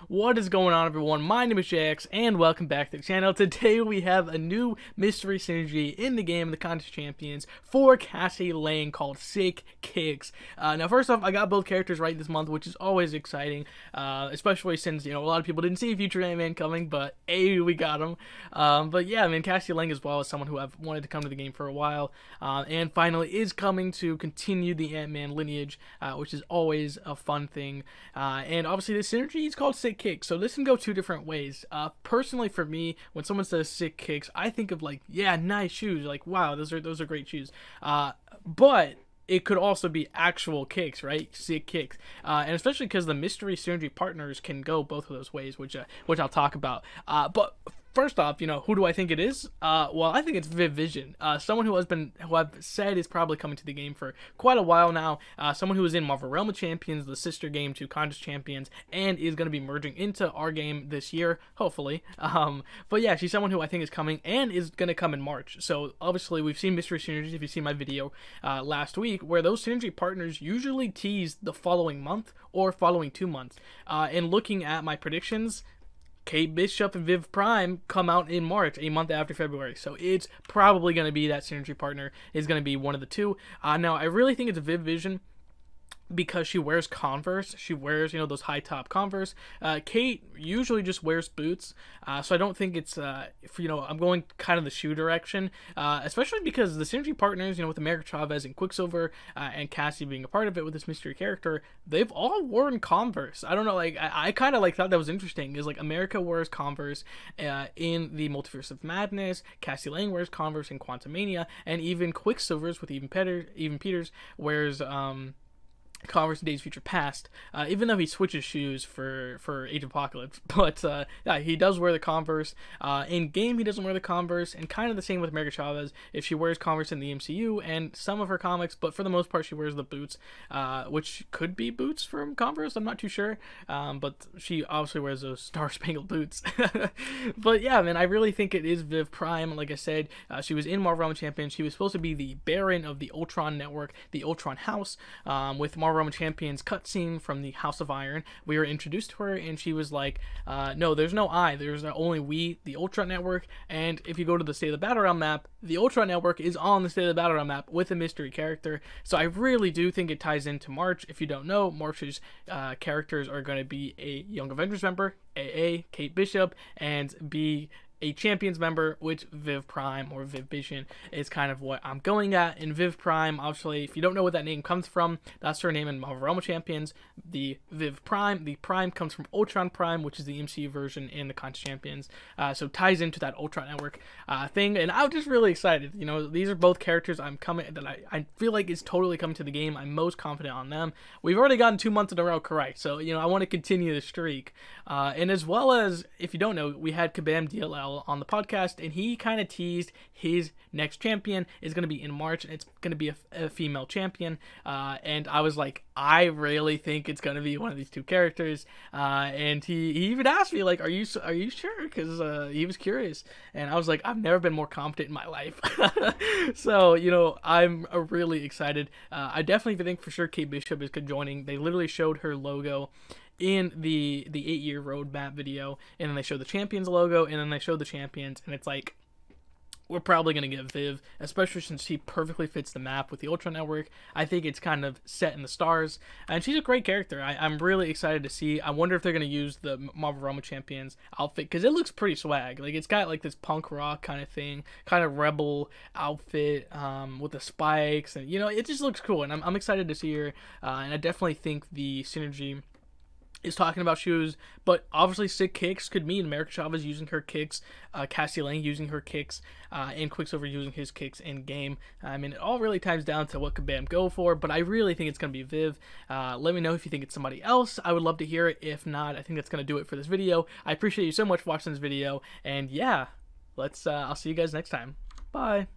What is going on, everyone? My name is JX, and welcome back to the channel. Today we have a new mystery synergy in the game, the Contest Champions, for Cassie Lang called Sick Kicks. Now, first off, I got both characters right this month, which is always exciting, especially since, a lot of people didn't see Future Ant-Man coming, but we got him. But yeah, I mean, Cassie Lang as well is someone who I've wanted to come to the game for a while, and finally is coming to continue the Ant-Man lineage, which is always a fun thing. And obviously this synergy is called Sick Kicks, so this can go two different ways. Personally for me, when someone says Sick Kicks, I think of like, yeah, nice shoes, like wow, those are great shoes. But it could also be actual kicks, right? Sick kicks, and especially because the mystery synergy partners can go both of those ways, which I'll talk about. But first off, who do I think it is? Well, I think it's Viv Vision, someone who I've said is probably coming to the game for quite a while now. Someone who is in Marvel Realm of Champions, the sister game to Contest Champions, and is going to be merging into our game this year, hopefully. But yeah, she's someone who I think is coming and is going to come in March. So obviously, we've seen mystery synergies. If you see my video last week, where those synergy partners usually tease the following month or following 2 months. And looking at my predictions, Kate Bishop and Viv Prime come out in March, a month after February. So it's probably going to be that synergy partner is going to be one of the two. Now, I really think it's Viv Vision because she wears Converse. She wears, those high top Converse. Kate usually just wears boots. So I don't think it's, I'm going kind of the shoe direction, especially because the synergy partners, with America Chavez and Quicksilver, and Cassie being a part of it with this mystery character, they've all worn Converse. I don't know, like, I kind of thought that was interesting, is like America wears Converse in the Multiverse of Madness, Cassie Lang wears Converse in Quantumania, and even Quicksilver's with Even Peters wears, Converse in Days Future Past, even though he switches shoes for Age of Apocalypse. But yeah, he does wear the Converse. In game, he doesn't wear the Converse, and kind of the same with America Chavez. If she wears Converse in the MCU and some of her comics, but for the most part, she wears the boots, which could be boots from Converse. I'm not too sure, but she obviously wears those Star-Spangled boots. But yeah, man, I really think it is Viv Prime. Like I said, she was in Marvel Realm Champions. She was supposed to be the Baron of the Ultron Network, the Ultron House, with Marvel Realm Champions cutscene from the House of Iron. We were introduced to her, and she was like, no, there's no I, there's only we, the Ultron Network. And if you go to the State of the Battle Realm map, the Ultron Network is on the State of the Battle Realm map with a mystery character. So I really do think it ties into March. If you don't know, March's characters are going to be a Young Avengers member, A, Kate Bishop, and B, a Champions member, which Viv Prime or Viv Vision is kind of what I'm going at. In Viv Prime, obviously, if you don't know what that name comes from, that's her name in Marvel Realm of Champions. The Viv Prime, the Prime comes from Ultron Prime, which is the MCU version in the Contest Champions. So ties into that Ultron Network thing, and I'm just really excited. These are both characters I feel like is totally coming to the game. I'm most confident on them. We've already gotten 2 months in a row correct, so I want to continue the streak. And as well as, if you don't know, we had Kabam DLL on the podcast, and he kind of teased his next champion is going to be in March, and it's going to be a female champion, and I was like, I really think it's going to be one of these two characters, and he even asked me, like, are you sure, because he was curious, and I was like, I've never been more confident in my life. So I'm really excited. I definitely think for sure Kate Bishop is joining. They literally showed her logo in the 8-year roadmap video, and then they show the Champions logo, and then they show the Champions, and it's like, we're probably going to get Viv, especially since she perfectly fits the map with the Ultron Network. I think it's kind of set in the stars, and she's a great character. I'm really excited to see. I wonder if they're going to use the Marvel Realm of Champions outfit, because it looks pretty swag. Like, it's got like this punk rock kind of thing, kind of rebel outfit, with the spikes, and it just looks cool, and I'm excited to see her, and I definitely think the synergy is talking about shoes, but obviously Sick Kicks could mean America Chavez using her kicks, Cassie Lang using her kicks, and Quicksilver using his kicks in game. I mean, it all really ties down to what Kabam go for, but I really think it's going to be Viv. Let me know if you think it's somebody else. I would love to hear it. If not, I think that's going to do it for this video. I appreciate you so much for watching this video, and yeah, I'll see you guys next time. Bye.